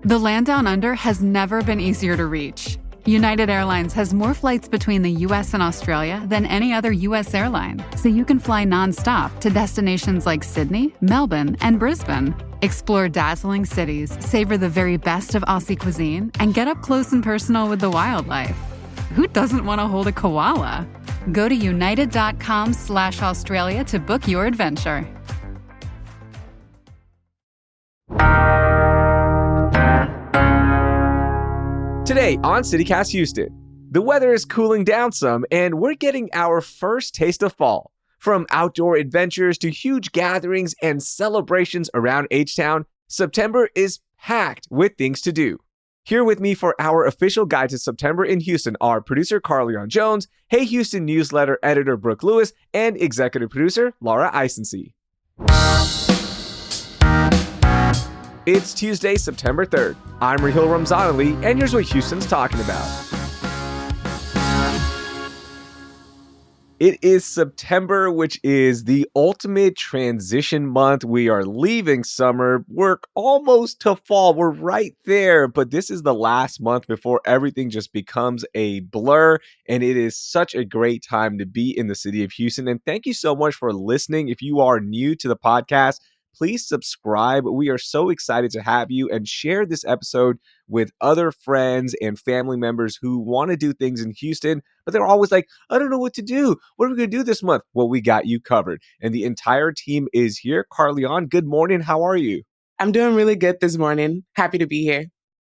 The land down under has never been easier to reach. United Airlines has more flights between the US and Australia than any other US airline, so you can fly nonstop to destinations like Sydney, Melbourne, and Brisbane. Explore dazzling cities, savor the very best of Aussie cuisine, and get up close and personal with the wildlife. Who doesn't want to hold a koala? Go to united.com/Australia to book your adventure. Today on CityCast Houston, the weather is cooling down some and we're getting our first taste of fall. From outdoor adventures to huge gatherings and celebrations around H-Town, September is packed with things to do. Here with me for our official guide to September in Houston are producer Carleon Jones, Hey Houston newsletter editor Brooke Lewis, and executive producer Laura Isensee. It's Tuesday, September 3rd. I'm Rahil Ramzanali, and here's what Houston's talking about. It is September, which is the ultimate transition month. We are leaving summer. We're almost to fall. We're right there, but this is the last month before everything just becomes a blur, and it is such a great time to be in the city of Houston. And thank you so much for listening. If you are new to the podcast, please subscribe. We are so excited to have you, and share this episode with other friends and family members who want to do things in Houston, but they're always like, I don't know what to do. What are we going to do this month? Well, we got you covered. And the entire team is here. Carleon, good morning. How are you? I'm doing really good this morning. Happy to be here.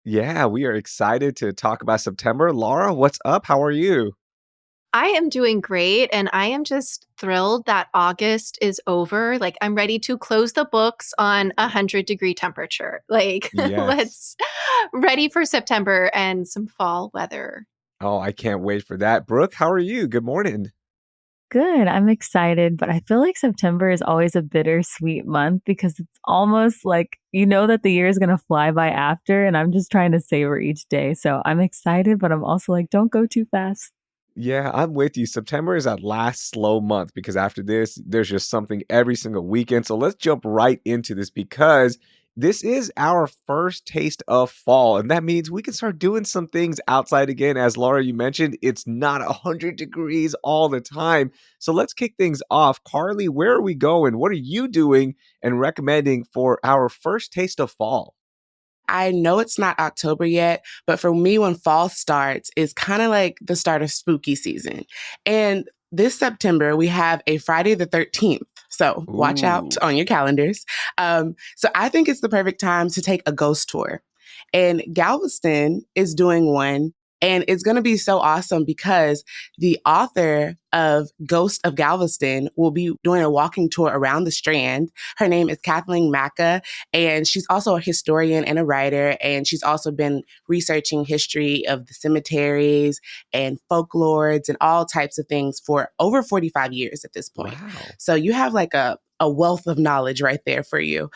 Yeah, we are excited to talk about September. Laura, what's up? How are you? I am doing great, and I am just thrilled that August is over. Like, I'm ready to close the books on 100-degree temperature. Like, Yes. let's ready for September and some fall weather. Oh, I can't wait for that. Brooke, how are you? Good morning. Good. I'm excited, but I feel like September is always a bittersweet month because it's almost like you know that the year is going to fly by after, and I'm just trying to savor each day. So I'm excited, but I'm also like, don't go too fast. Yeah, I'm with you. September is that last slow month because after this, there's just something every single weekend. So let's jump right into this because this is our first taste of fall. And that means we can start doing some things outside again. As Laura, you mentioned, it's not 100 degrees all the time. So let's kick things off. Carly, where are we going? What are you doing and recommending for our first taste of fall? I know it's not October yet, but for me, when fall starts, it's kind of like the start of spooky season. And this September, we have a Friday the 13th. So watch out Ooh. on your calendars. So I think it's the perfect time to take a ghost tour. And Galveston is doing one. And it's going to be so awesome because the author of Ghost of Galveston will be doing a walking tour around the Strand. Her name is Kathleen Macca, and she's also a historian and a writer. And she's also been researching history of the cemeteries and folklores and all types of things for over 45 years at this point. Wow. So you have like a wealth of knowledge right there for you.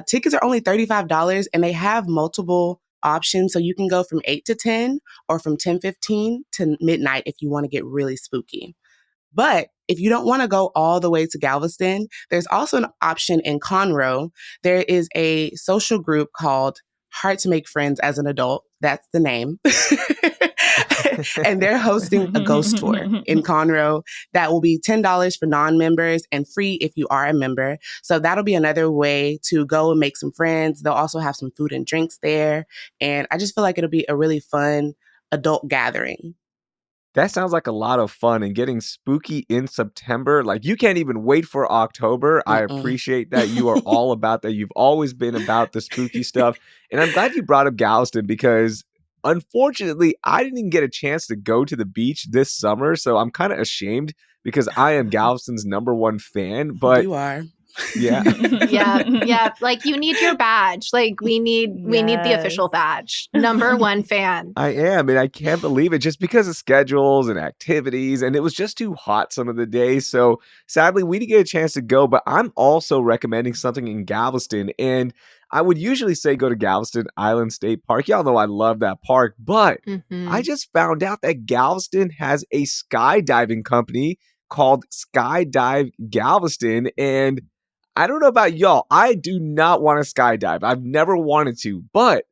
Tickets are only $35, and they have multiple options. So you can go from 8 to 10 or from 10:15 to midnight if you want to get really spooky. But if you don't want to go all the way to Galveston, there's also an option in Conroe. There is a social group called Hard to Make Friends as an Adult. That's the name. And they're hosting a ghost tour in Conroe that will be $10 for non-members and free if you are a member. So that'll be another way to go and make some friends. They'll also have some food and drinks there. And I just feel like it'll be a really fun adult gathering. That sounds like a lot of fun, and getting spooky in September. Like, you can't even wait for October. I appreciate that you are all about that. You've always been about the spooky stuff. And I'm glad you brought up Galveston because unfortunately, I didn't even get a chance to go to the beach this summer. So I'm kind of ashamed because I am Galveston's #1 fan. But You are. yeah. Yeah. Like, you need your badge. Like, we need the official badge. #1 fan. I am, and I can't believe it just because of schedules and activities, and it was just too hot some of the days. So sadly, we didn't get a chance to go, but I'm also recommending something in Galveston, and I would usually say go to Galveston Island State Park. Y'all know I love that park, but I just found out that Galveston has a skydiving company called Skydive Galveston, and I don't know about y'all. I do not want to skydive. I've never wanted to, but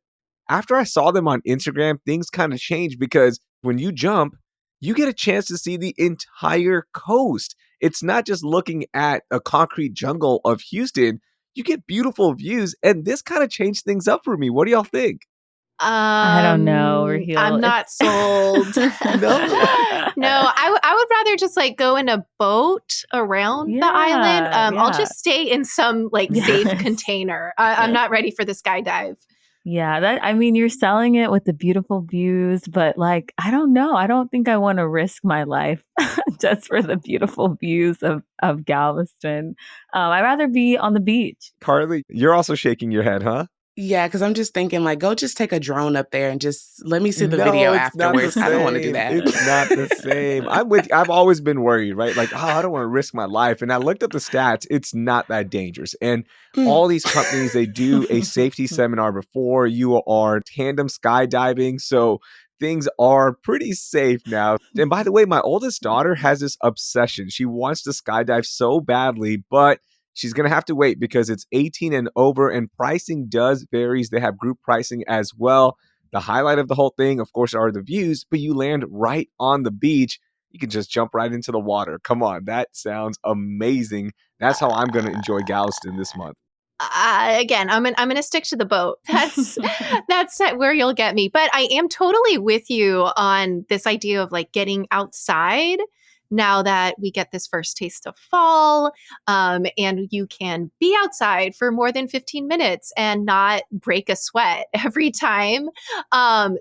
after I saw them on Instagram, things kind of changed because when you jump, you get a chance to see the entire coast. It's not just looking at a concrete jungle of Houston. You get beautiful views, and this kind of changed things up for me. What do y'all think? I don't know, Raheel. I'm not sold. No? No, I would rather just like go in a boat around the island. I'll just stay in some like safe container. I'm not ready for the skydive. Yeah, you're selling it with the beautiful views, but like, I don't know. I don't think I want to risk my life just for the beautiful views of Galveston. I'd rather be on the beach. Carly, you're also shaking your head, huh? Yeah, because I'm just thinking, like, go just take a drone up there and just let me see the No, video it's not the afterwards. I don't want to do same. that. It's not the same. I've always been worried, right? Like, I don't want to risk my life. And I looked up the stats. It's not that dangerous. And all these companies, they do a safety seminar before you are tandem skydiving. So things are pretty safe now. And by the way, my oldest daughter has this obsession. She wants to skydive so badly, but she's going to have to wait because it's 18 and over, and pricing does varies. They have group pricing as well. The highlight of the whole thing, of course, are the views, but you land right on the beach. You can just jump right into the water. Come on, that sounds amazing. That's how I'm going to enjoy Galveston this month. Again, I'm gonna stick to the boat. That's where you'll get me. But I am totally with you on this idea of like getting outside now that we get this first taste of fall, and you can be outside for more than 15 minutes and not break a sweat every time.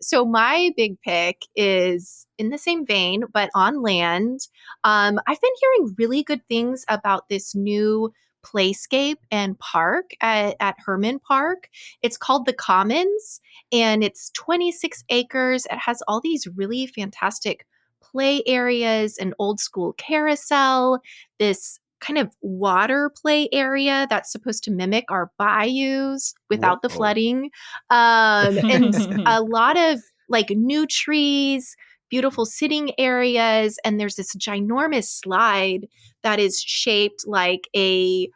So my big pick is in the same vein, but on land. I've been hearing really good things about this new playscape and park at Herman Park. It's called the Commons, and it's 26 acres. It has all these really fantastic play areas, an old school carousel, this kind of water play area that's supposed to mimic our bayous without the Whoa. flooding, and a lot of like new trees, beautiful sitting areas, and there's this ginormous slide that is shaped like a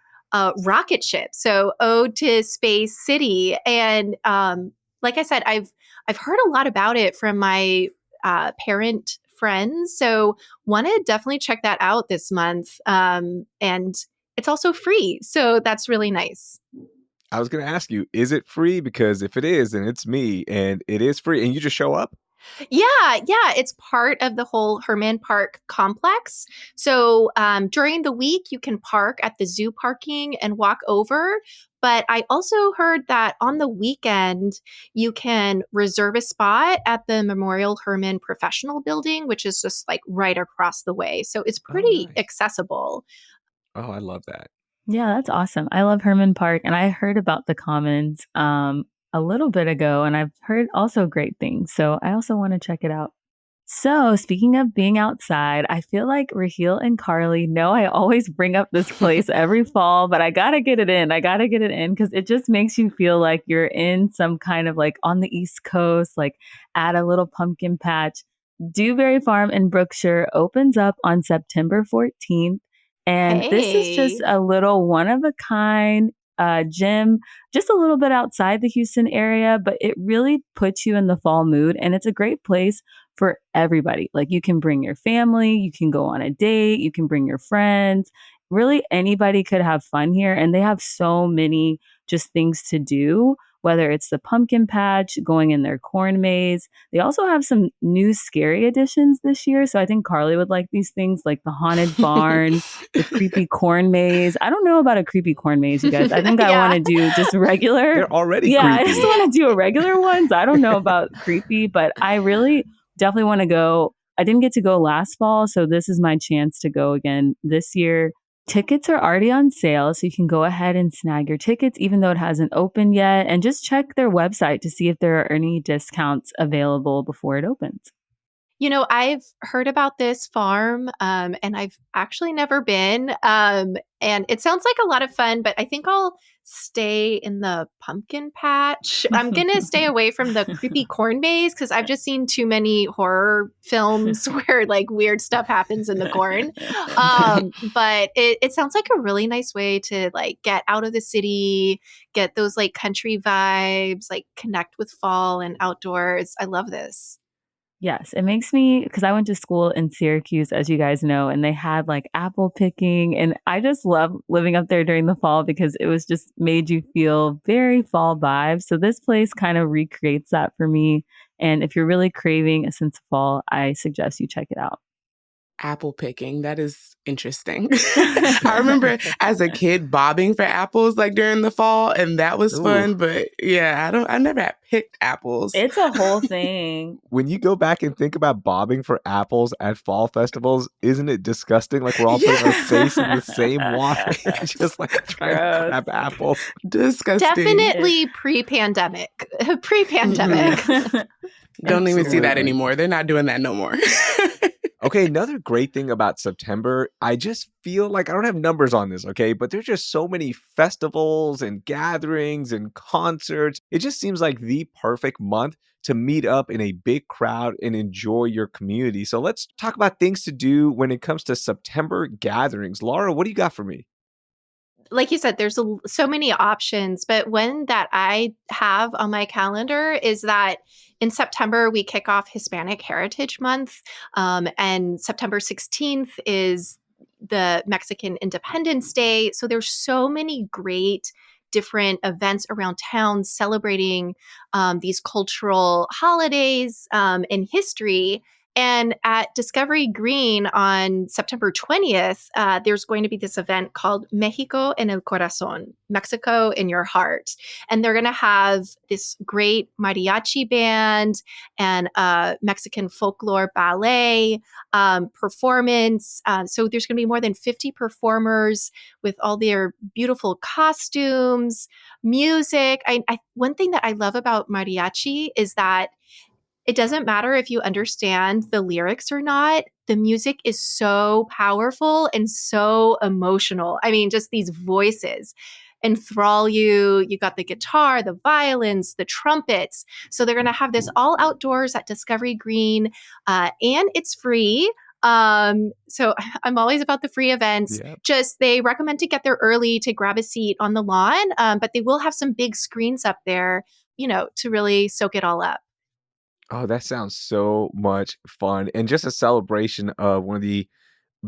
rocket ship. So ode to Space City, and like I said, I've heard a lot about it from my parent friends. So want to definitely check that out this month. And it's also free. So that's really nice. I was going to ask you, is it free? Because if it is, then it's me, and it is free, and you just show up? Yeah, it's part of the whole Herman Park complex. So during the week, you can park at the zoo parking and walk over. But I also heard that on the weekend, you can reserve a spot at the Memorial Herman Professional Building, which is just like right across the way. So it's pretty nice. accessible. Oh, I love that. Yeah, that's awesome. I love Herman Park, and I heard about the Commons a little bit ago, and I've heard also great things. So I also want to check it out. So speaking of being outside, I feel like Raheel and Carly know I always bring up this place every fall, but I got to get it in. I got to get it in because it just makes you feel like you're in some kind of like on the East Coast, like at a little pumpkin patch. Dewberry Farm in Brookshire opens up on September 14th. And this is just a little one-of-a-kind gym, just a little bit outside the Houston area, but it really puts you in the fall mood. And it's a great place for everybody. Like you can bring your family, you can go on a date, you can bring your friends. Really, anybody could have fun here. And they have so many just things to do, whether it's the pumpkin patch, going in their corn maze. They also have some new scary additions this year. So I think Carly would like these things like the haunted barn, the creepy corn maze. I don't know about a creepy corn maze, you guys. I think I want to do just regular. They're already creepy. I creepy. just want to do a regular ones. I don't know about creepy, but I really definitely want to go. I didn't get to go last fall, so this is my chance to go again this year. Tickets are already on sale, so you can go ahead and snag your tickets, even though it hasn't opened yet, and just check their website to see if there are any discounts available before it opens. You know, I've heard about this farm, and I've actually never been. And it sounds like a lot of fun, but I think I'll stay in the pumpkin patch. I'm going to stay away from the creepy corn maze because I've just seen too many horror films where like weird stuff happens in the corn. But it sounds like a really nice way to like get out of the city, get those like country vibes, like connect with fall and outdoors. I love this. Yes, it makes me, because I went to school in Syracuse, as you guys know, and they had like apple picking. And I just love living up there during the fall because it was just made you feel very fall vibes. So this place kind of recreates that for me. And if you're really craving a sense of fall, I suggest you check it out. Apple picking. That is interesting. I remember as a kid bobbing for apples like during the fall, and that was fun. But yeah, I never had picked apples. It's a whole thing. When you go back and think about bobbing for apples at fall festivals, isn't it disgusting? Like we're all putting our face in the same water, just like trying to grab apples. Disgusting. Definitely pre-pandemic. Pre-pandemic. Don't even see that anymore. They're not doing that no more. Okay, another great thing about September, I just feel like I don't have numbers on this, okay? But there's just so many festivals and gatherings and concerts. It just seems like the perfect month to meet up in a big crowd and enjoy your community. So let's talk about things to do when it comes to September gatherings. Laura, what do you got for me? Like you said, there's so many options, but one that I have on my calendar is that in September, we kick off Hispanic Heritage Month. And September 16th is the Mexican Independence Day. So there's so many great different events around town celebrating these cultural holidays and history. And at Discovery Green on September 20th, there's going to be this event called Mexico en el Corazón, Mexico in Your Heart. And they're going to have this great mariachi band and Mexican folklore ballet performance. So there's going to be more than 50 performers with all their beautiful costumes, music. One thing that I love about mariachi is that it doesn't matter if you understand the lyrics or not. The music is so powerful and so emotional. I mean, just these voices enthrall you. You got the guitar, the violins, the trumpets. So they're going to have this all outdoors at Discovery Green, and it's free. So I'm always about the free events. Yep. Just they recommend to get there early to grab a seat on the lawn, but they will have some big screens up there, to really soak it all up. Oh, that sounds so much fun. And just a celebration of one of the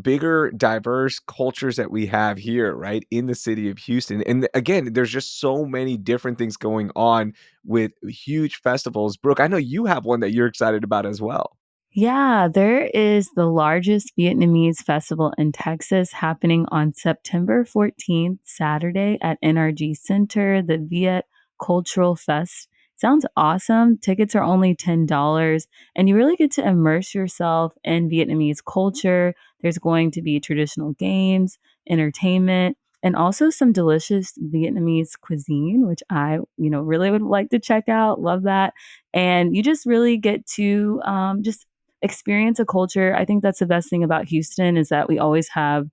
bigger, diverse cultures that we have here, right, in the city of Houston. And again, there's just so many different things going on with huge festivals. Brooke, I know you have one that you're excited about as well. Yeah, there is the largest Vietnamese festival in Texas happening on September 14th, Saturday at NRG Center, the Viet Cultural Fest. Sounds awesome. Tickets are only $10, and you really get to immerse yourself in Vietnamese culture. There's going to be traditional games, entertainment, and also some delicious Vietnamese cuisine, which I, really would like to check out. Love that. And you just really get to just experience a culture. I think that's the best thing about Houston is that we always have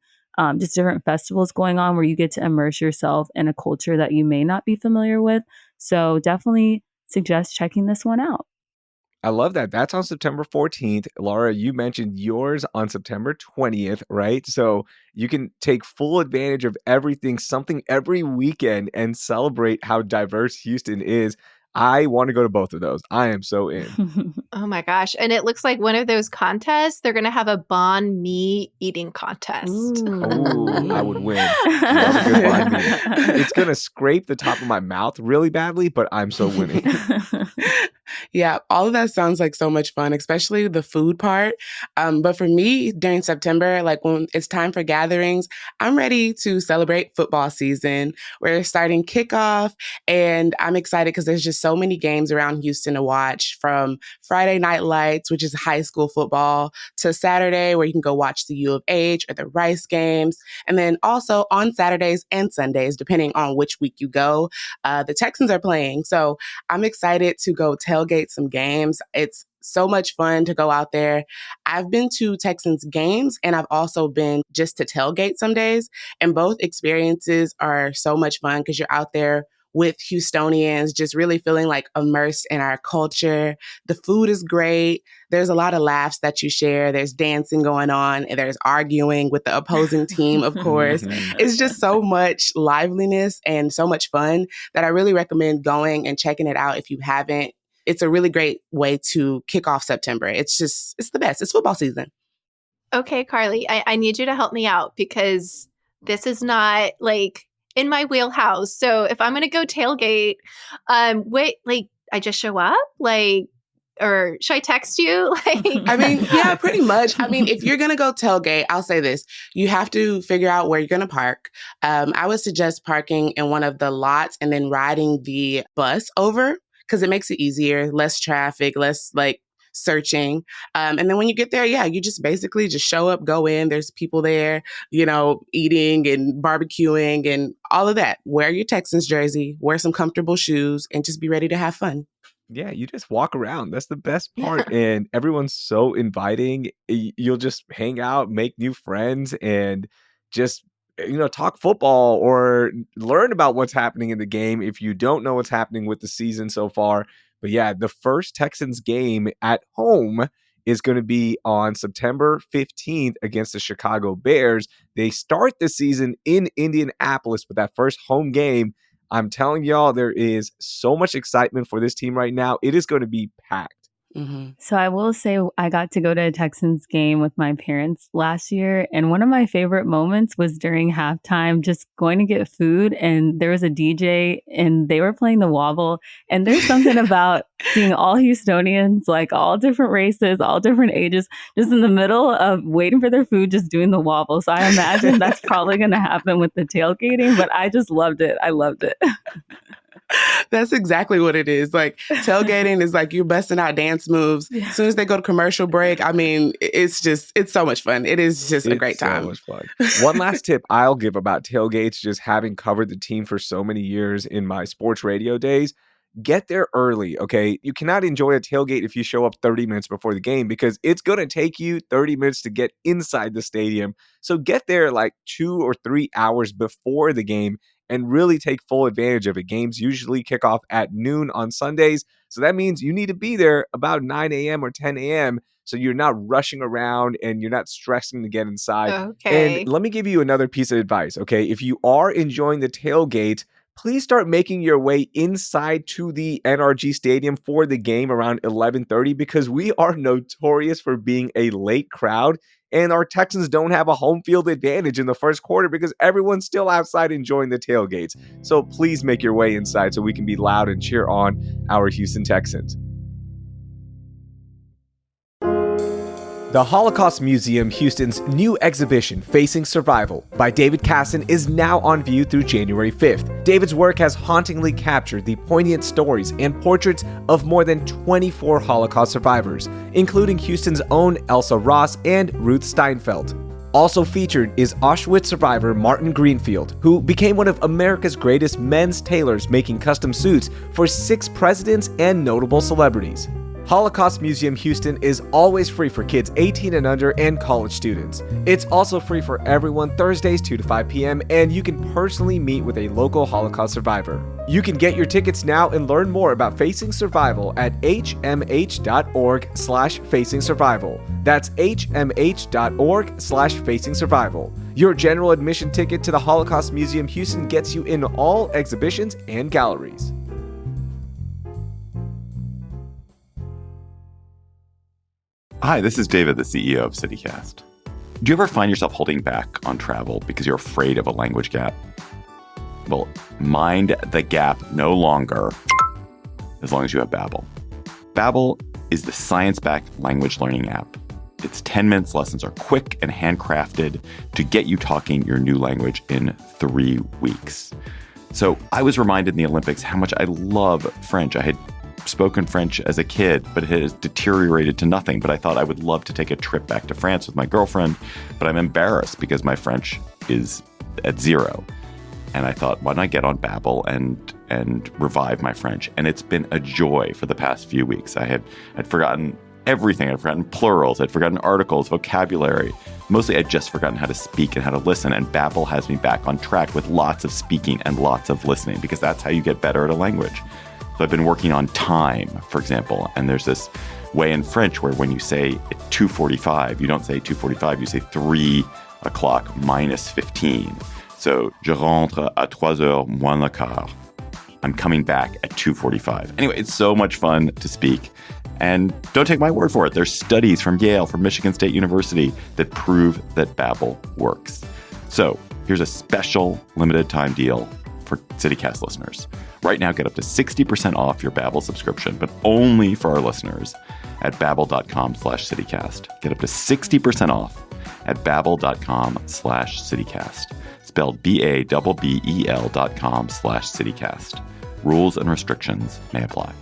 just different festivals going on where you get to immerse yourself in a culture that you may not be familiar with. So definitely suggest checking this one out. I love that. That's on September 14th. Laura, you mentioned yours on September 20th, right? So you can take full advantage of everything, something every weekend, and celebrate how diverse Houston is. I want to go to both of those. I am so in. Oh my gosh. And it looks like one of those contests, they're going to have a banh mi eating contest. Ooh, I would win. Love a good banh mi. It's going to scrape the top of my mouth really badly, but I'm so winning. Yeah, all of that sounds like so much fun, especially the food part. But for me, during September, like when it's time for gatherings, I'm ready to celebrate football season. We're starting kickoff, and I'm excited because there's just so many games around Houston to watch, from Friday Night Lights, which is high school football, to Saturday, where you can go watch the U of H or the Rice games. And then also on Saturdays and Sundays, depending on which week you go, the Texans are playing. So I'm excited to go tailgate some games. It's so much fun to go out there. I've been to Texans games and I've also been just to tailgate some days. And both experiences are so much fun because you're out there with Houstonians, just really feeling like immersed in our culture. The food is great. There's a lot of laughs that you share. There's dancing going on, and there's arguing with the opposing team, of course. It's just so much liveliness and so much fun that I really recommend going and checking it out if you haven't. It's a really great way to kick off September. It's the best. It's football season. Okay, Carly, I need you to help me out because this is not like in my wheelhouse. So if I'm going to go tailgate, I just show up? Or should I text you? I mean, yeah, pretty much. I mean, if you're going to go tailgate, I'll say this. You have to figure out where you're going to park. I would suggest parking in one of the lots and then riding the bus over because it makes it easier, less traffic, less searching. And then when you get there, you just basically just show up, go in. There's people there, eating and barbecuing and all of that. Wear your Texans jersey, wear some comfortable shoes, and just be ready to have fun. Yeah, you just walk around. That's the best part. And everyone's so inviting. You'll just hang out, make new friends, and just talk football or learn about what's happening in the game if you don't know what's happening with the season so far. But yeah, the first Texans game at home is going to be on September 15th against the Chicago Bears. They start the season in Indianapolis with that first home game. I'm telling y'all, there is so much excitement for this team right now. It is going to be packed. Mm-hmm. So I will say I got to go to a Texans game with my parents last year. And one of my favorite moments was during halftime, just going to get food. And there was a DJ and they were playing the wobble. And there's something about seeing all Houstonians, like all different races, all different ages, just in the middle of waiting for their food, just doing the wobble. So I imagine that's probably going to happen with the tailgating, but I just loved it. I loved it. That's exactly what it is. Tailgating is you're busting out dance moves. Yeah. As soon as they go to commercial break, I mean, it's so much fun. It is just a great time. So much fun. One last tip I'll give about tailgates, just having covered the team for so many years in my sports radio days, get there early, okay? You cannot enjoy a tailgate if you show up 30 minutes before the game because it's going to take you 30 minutes to get inside the stadium. So get there 2 or 3 hours before the game and really take full advantage of it. Games usually kick off at noon on Sundays. So that means you need to be there about 9 a.m. or 10 a.m. so you're not rushing around and you're not stressing to get inside. Okay. And let me give you another piece of advice, okay? If you are enjoying the tailgate, please start making your way inside to the NRG Stadium for the game around 11:30 because we are notorious for being a late crowd. And our Texans don't have a home field advantage in the first quarter because everyone's still outside enjoying the tailgates. So please make your way inside so we can be loud and cheer on our Houston Texans. The Holocaust Museum Houston's new exhibition, Facing Survival, by David Casson, is now on view through January 5th. David's work has hauntingly captured the poignant stories and portraits of more than 24 Holocaust survivors, including Houston's own Elsa Ross and Ruth Steinfeld. Also featured is Auschwitz survivor Martin Greenfield, who became one of America's greatest men's tailors, making custom suits for 6 presidents and notable celebrities. Holocaust Museum Houston is always free for kids 18 and under and college students. It's also free for everyone Thursdays 2 to 5 p.m. and you can personally meet with a local Holocaust survivor. You can get your tickets now and learn more about Facing Survival at hmh.org/Facing Survival. That's hmh.org/Facing Survival. Your general admission ticket to the Holocaust Museum Houston gets you in all exhibitions and galleries. Hi, this is David, the CEO of CityCast. Do you ever find yourself holding back on travel because you're afraid of a language gap? Well, mind the gap no longer, as long as you have Babbel. Babbel is the science-backed language learning app. Its 10 minutes lessons are quick and handcrafted to get you talking your new language in 3 weeks. So I was reminded in the Olympics how much I love French. I had spoken French as a kid, but it has deteriorated to nothing. But I thought I would love to take a trip back to France with my girlfriend, but I'm embarrassed because my French is at 0. And I thought, why not get on Babbel and revive my French? And it's been a joy for the past few weeks. I'd forgotten everything. I'd forgotten plurals. I'd forgotten articles, vocabulary. Mostly I'd just forgotten how to speak and how to listen. And Babbel has me back on track with lots of speaking and lots of listening, because that's how you get better at a language. So I've been working on time, for example. And there's this way in French where when you say 2:45, you don't say 2:45, you say 3 o'clock minus 15. So, je rentre à 3h moins le quart. I'm coming back at 2:45. Anyway, it's so much fun to speak. And don't take my word for it. There's studies from Yale, from Michigan State University that prove that Babbel works. So here's a special limited time deal for CityCast listeners. Right now, get up to 60% off your Babbel subscription, but only for our listeners at babbel.com/citycast. Get up to 60% off at babbel.com/citycast. Spelled BABBEL.com/citycast. Rules and restrictions may apply.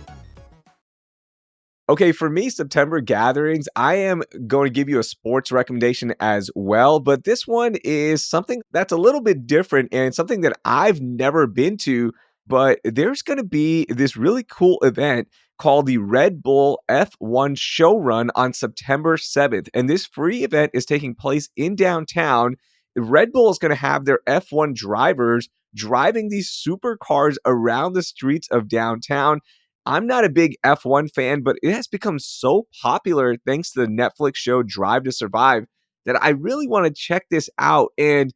Okay, for me, September gatherings, I am going to give you a sports recommendation as well, but this one is something that's a little bit different and something that I've never been to, but there's going to be this really cool event called the Red Bull F1 Show Run on September 7th. And this free event is taking place in downtown. Red Bull is going to have their F1 drivers driving these supercars around the streets of downtown. I'm not a big F1 fan, but it has become so popular thanks to the Netflix show Drive to Survive that I really want to check this out. And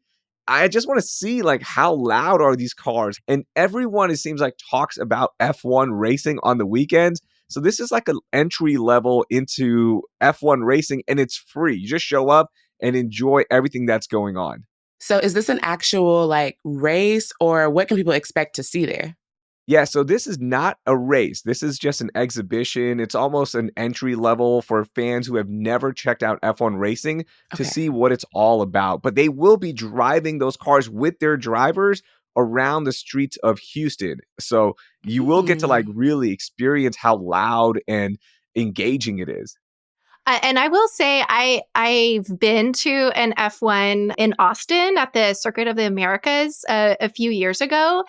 I just want to see like how loud are these cars. And everyone, it seems like, talks about F1 racing on the weekends. So this is like an entry level into F1 racing, and it's free. You just show up and enjoy everything that's going on. So is this an actual like race, or what can people expect to see there? Yeah, so this is not a race. This is just an exhibition. It's almost an entry level for fans who have never checked out F1 racing to see what it's all about. But they will be driving those cars with their drivers around the streets of Houston. So you will get to like really experience how loud and engaging it is. And I will say I've been to an F1 in Austin at the Circuit of the Americas a few years ago,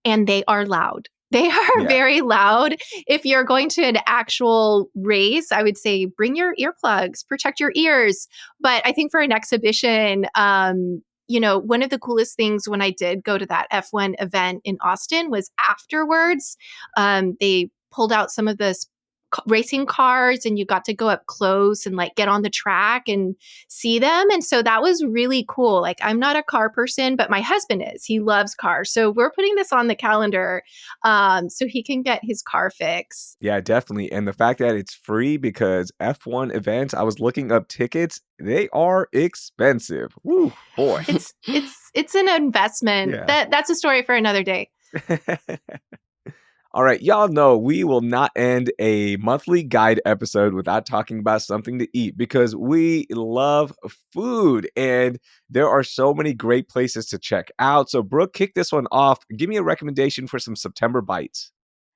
and they are loud. They are very loud. If you're going to an actual race, I would say bring your earplugs, protect your ears. But I think for an exhibition, you know, one of the coolest things when I did go to that F1 event in Austin was afterwards, they pulled out some of the racing cars and you got to go up close and like get on the track and see them. And so that was really cool. Like, I'm not a car person, but my husband is. He loves cars. So we're putting this on the calendar so he can get his car fix. Yeah, definitely. And the fact that it's free, because F1 events, I was looking up tickets, they are expensive. Woo, boy. It's an investment. Yeah. That's a story for another day. All right, y'all know we will not end a monthly guide episode without talking about something to eat, because we love food and there are so many great places to check out. So Brooke, kick this one off. Give me a recommendation for some September bites.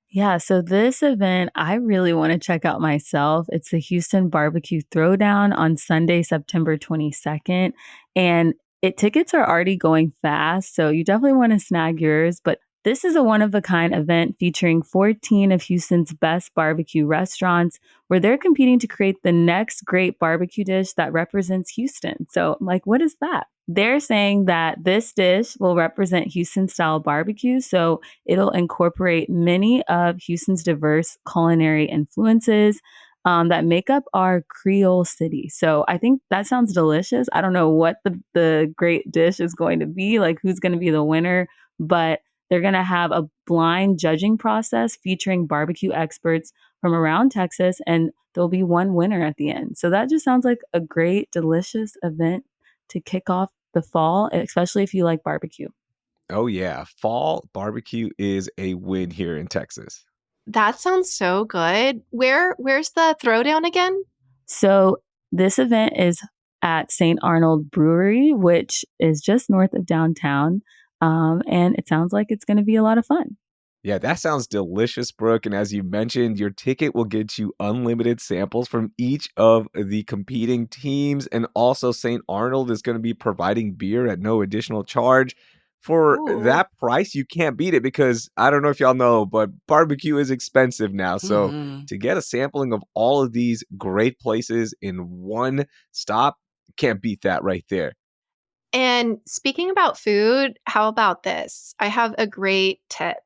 Yeah, so this event I really want to check out myself. It's the Houston Barbecue Throwdown on Sunday, September 22nd. And tickets are already going fast, so you definitely want to snag yours. But this is a one-of-a-kind event featuring 14 of Houston's best barbecue restaurants, where they're competing to create the next great barbecue dish that represents Houston. So, like, what is that? They're saying that this dish will represent Houston-style barbecue, so it'll incorporate many of Houston's diverse culinary influences that make up our Creole city. So I think that sounds delicious. I don't know what the great dish is going to be, like who's going to be the winner, but they're going to have a blind judging process featuring barbecue experts from around Texas, and there'll be one winner at the end. So that just sounds like a great, delicious event to kick off the fall, especially if you like barbecue. Oh yeah, fall barbecue is a win here in Texas. That sounds so good. Where's the throwdown again? So this event is at St. Arnold Brewery, which is just north of downtown. And it sounds like it's going to be a lot of fun. Yeah, that sounds delicious, Brooke. And as you mentioned, your ticket will get you unlimited samples from each of the competing teams. And also, St. Arnold is going to be providing beer at no additional charge. For Ooh. that price, you can't beat it because I don't know if y'all know, but barbecue is expensive now. So Mhm. to get a sampling of all of these great places in one stop, can't beat that right there. And speaking about food, how about this? I have a great tip.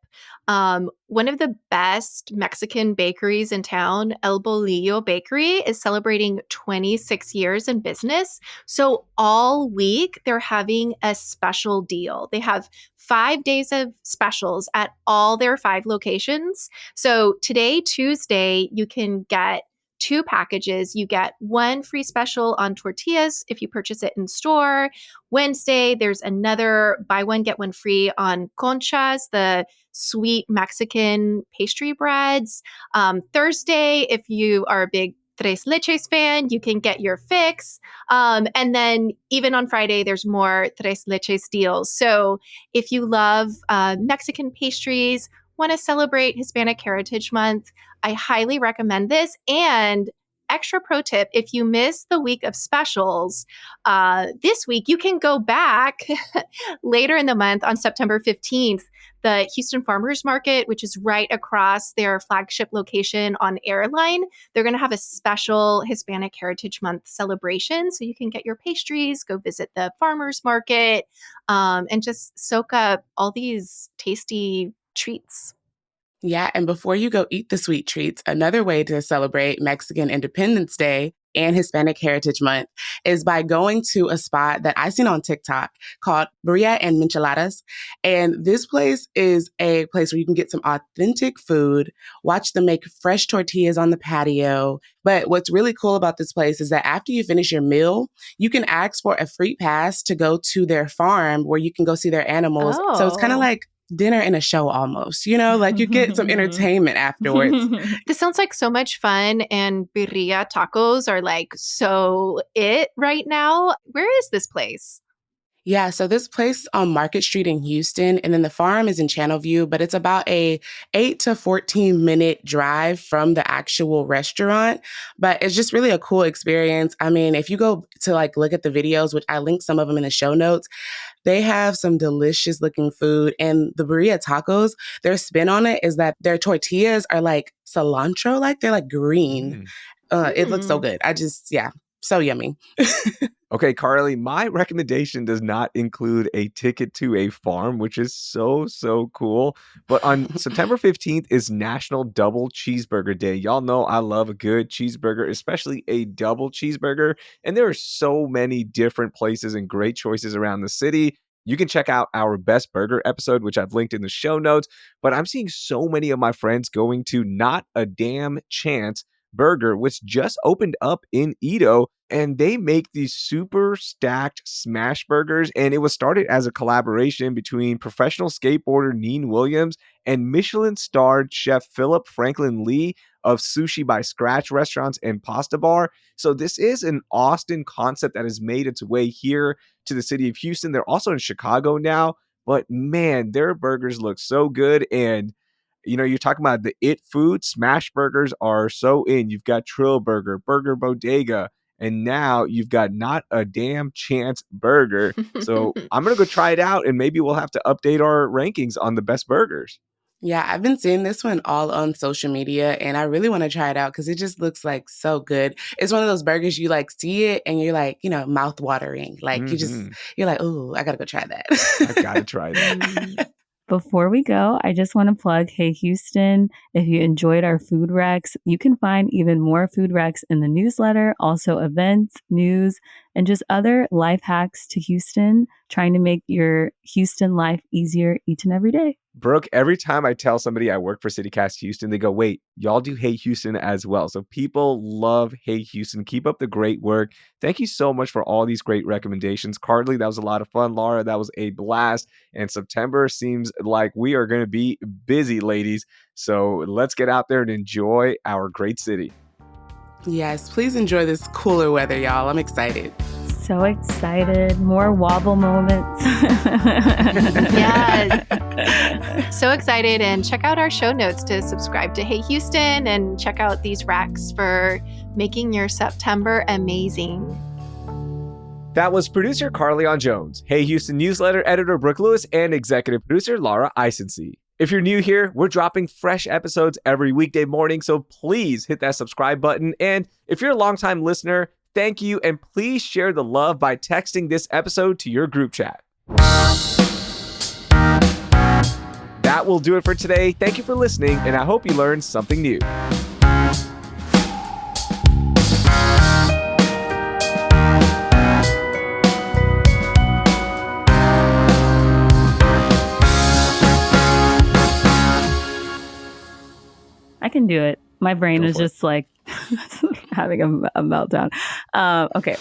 One of the best Mexican bakeries in town, El Bolillo Bakery, is celebrating 26 years in business. So all week, they're having a special deal. They have 5 days of specials at all their 5 locations. So today, Tuesday, you can get 2 packages. You get 1 free special on tortillas if you purchase it in store. Wednesday, there's another buy one, get one free on conchas, the sweet Mexican pastry breads. Thursday, if you are a big Tres Leches fan, you can get your fix. And then even on Friday, there's more Tres Leches deals. So if you love Mexican pastries, want to celebrate Hispanic Heritage Month, I highly recommend this. And extra pro tip, if you miss the week of specials, this week you can go back later in the month on September 15th. The Houston Farmers Market, which is right across their flagship location on Airline, they're going to have a special Hispanic Heritage Month celebration. So you can get your pastries, go visit the farmers market, and just soak up all these tasty treats. Yeah, and before you go eat the sweet treats, another way to celebrate Mexican Independence Day and Hispanic Heritage Month is by going to a spot that I seen on TikTok called Birria and Micheladas. And this place is a place where you can get some authentic food, watch them make fresh tortillas on the patio. But what's really cool about this place is that after you finish your meal, you can ask for a free pass to go to their farm where you can go see their animals. So it's kind of Oh. like dinner and a show almost, like you get some entertainment afterwards. This sounds like so much fun, and birria tacos are like so it right now. Where is this place? Yeah, so this place on Market Street in Houston, and then the farm is in Channelview, but it's about a 8 to 14-minute drive from the actual restaurant. But it's just really a cool experience. I mean, if you go to look at the videos, which I linked some of them in the show notes, they have some delicious looking food. And the birria tacos, their spin on it is that their tortillas are like cilantro, they're like green. It looks so good. So yummy. Okay, Carly, my recommendation does not include a ticket to a farm, which is so cool. But on September 15th is National Double Cheeseburger Day. Y'all know I love a good cheeseburger, especially a double cheeseburger. And there are so many different places and great choices around the city. You can check out our Best Burger episode, which I've linked in the show notes. But I'm seeing so many of my friends going to Not a Damn Chance Burger, which just opened up in Edo, and they make these super stacked smash burgers. And it was started as a collaboration between professional skateboarder Neen Williams and Michelin-starred chef Philip Franklin Lee of Sushi by Scratch restaurants and Pasta Bar. So this is an Austin concept that has made its way here to the city of Houston. They're also in Chicago now, but man, their burgers look so good. And you're talking about the it food. Smash burgers are so in. You've got Trill Burger, Burger Bodega, and now you've got Not a Damn Chance Burger. So I'm going to go try it out, and maybe we'll have to update our rankings on the best burgers. Yeah, I've been seeing this one all on social media, and I really want to try it out because it just looks like so good. It's one of those burgers you see it and you're mouth watering. You're like, oh, I got to go try that. I got to try that. Before we go, I just want to plug Hey Houston. If you enjoyed our food recs, you can find even more food recs in the newsletter, also events, news, and just other life hacks to Houston, trying to make your Houston life easier each and every day. Brooke, every time I tell somebody I work for CityCast Houston, they go, wait, y'all do Hey Houston as well. So people love Hey Houston. Keep up the great work. Thank you so much for all these great recommendations. Carly, that was a lot of fun. Laura, that was a blast. And September seems like we are going to be busy, ladies. So let's get out there and enjoy our great city. Yes, please enjoy this cooler weather, y'all. I'm excited. So excited. More wobble moments. Yeah. So excited. And check out our show notes to subscribe to Hey Houston and check out these racks for making your September amazing. That was producer Carleon Jones, Hey Houston newsletter editor Brooke Lewis, and executive producer Laura Isensee. If you're new here, we're dropping fresh episodes every weekday morning, so please hit that subscribe button. And if you're a longtime listener, thank you, and please share the love by texting this episode to your group chat. That will do it for today. Thank you for listening, and I hope you learned something new. I can do it. My brain Go is for it. just like having a meltdown. Okay.